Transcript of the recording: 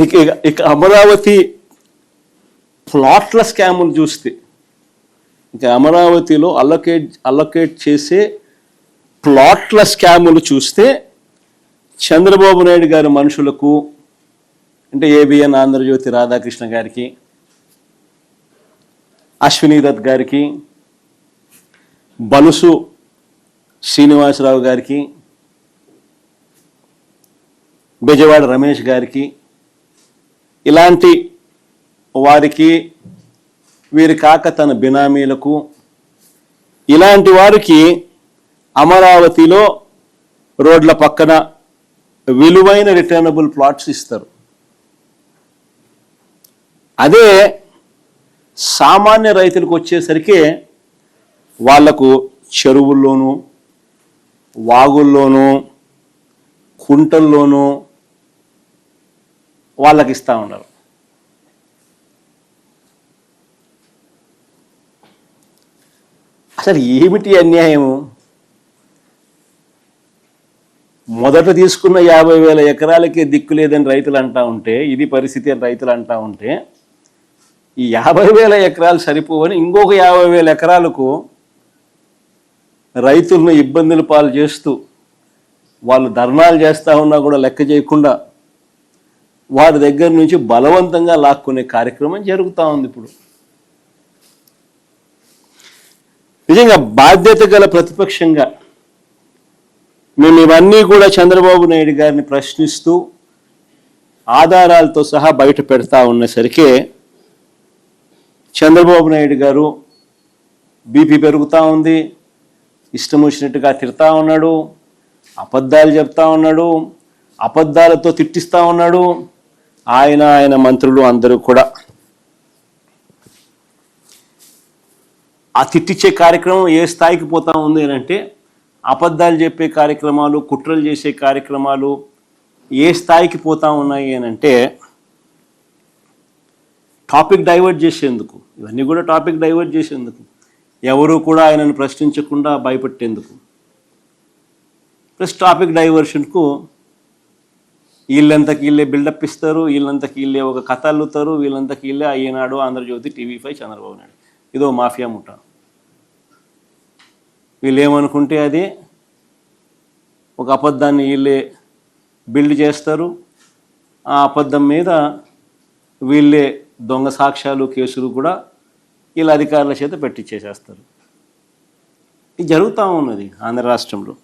ఇక ఇక అమరావతి ప్లాట్ల స్కాములు చూస్తే, ఇక అమరావతిలో అలొకేట్ చేసే ప్లాట్ల స్కాములు చూస్తే చంద్రబాబు నాయుడు గారి మనుషులకు, అంటే ఏబిఎన్ ఆంధ్రజ్యోతి రాధాకృష్ణ గారికి, అశ్విని దత్ గారికి, బలుసు శ్రీనివాసరావు గారికి, బెజవాడ రమేష్ గారికి, ఇలాంటి వారికి, వీరి కాక తన బినామీలకు, ఇలాంటి వారికి అమరావతిలో రోడ్ల పక్కన విలువైన రిటర్నబుల్ ప్లాట్స్ ఇస్తారు. అదే సామాన్య రైతులకు వచ్చేసరికి వాళ్లకు చెరువుల్లోనూ, వాగుల్లోనూ, కుంటల్లోనూ వాళ్ళకి ఇస్తూ ఉన్నారు. అసలు ఏమిటి అన్యాయము? మొదట తీసుకున్న 50,000 ఎకరాలకే దిక్కు లేదని రైతులు అంటూ ఉంటే, ఇది పరిస్థితి అని రైతులు అంటూ ఉంటే, ఈ 50,000 ఎకరాలు సరిపోవని ఇంకొక 50,000 ఎకరాలకు రైతులను ఇబ్బందులు పాలు చేస్తూ, వాళ్ళు ధర్నాలు చేస్తూ ఉన్నా కూడా లెక్క చేయకుండా వారి దగ్గర నుంచి బలవంతంగా లాక్కునే కార్యక్రమం జరుగుతూ ఉంది. ఇప్పుడు నిజంగా బాధ్యత గల ప్రతిపక్షంగా మేము ఇవన్నీ కూడా చంద్రబాబు నాయుడు గారిని ప్రశ్నిస్తూ ఆధారాలతో సహా బయట పెడతా ఉన్నసరికి చంద్రబాబు నాయుడు గారు బీపీ పెరుగుతూ ఉంది, ఇష్టం వచ్చినట్టుగా తిడతా ఉన్నాడు, అబద్ధాలు చెప్తా ఉన్నాడు, అబద్ధాలతో తిట్టిస్తూ ఉన్నాడు. ఆయన మంత్రులు అందరూ కూడా ఆ తిట్టించే కార్యక్రమం ఏ స్థాయికి పోతా ఉంది అంటే, అబద్ధాలు చెప్పే కార్యక్రమాలు, కుట్రలు చేసే కార్యక్రమాలు ఏ స్థాయికి పోతా ఉన్నాయి అని అంటే, టాపిక్ డైవర్ట్ చేసేందుకు, ఇవన్నీ కూడా టాపిక్ డైవర్ట్ చేసేందుకు, ఎవరు కూడా ఆయనను ప్రశ్నించకుండా భయపెట్టేందుకు, ప్లస్ టాపిక్ డైవర్షన్కు వీళ్ళంతకి వీళ్ళే బిల్డప్ ఇస్తారు, వీళ్ళంతకి వీళ్ళే ఒక కథ అల్లుతారు, వీళ్ళంతకి వీళ్ళే ఈనాడు, ఆంధ్రజ్యోతి, టీవీ5, చంద్రబాబు నాయుడు, ఇదో మాఫియా ముఠ. వీళ్ళు ఏమనుకుంటే అది ఒక అబద్ధాన్ని వీళ్ళే బిల్డ్ చేస్తారు, ఆ అబద్ధం మీద వీళ్ళే దొంగ సాక్ష్యాలు, కేసులు కూడా వీళ్ళ అధికారుల చేత పెట్టించేసేస్తారు. ఇది జరుగుతూ ఉన్నది ఆంధ్ర రాష్ట్రంలో.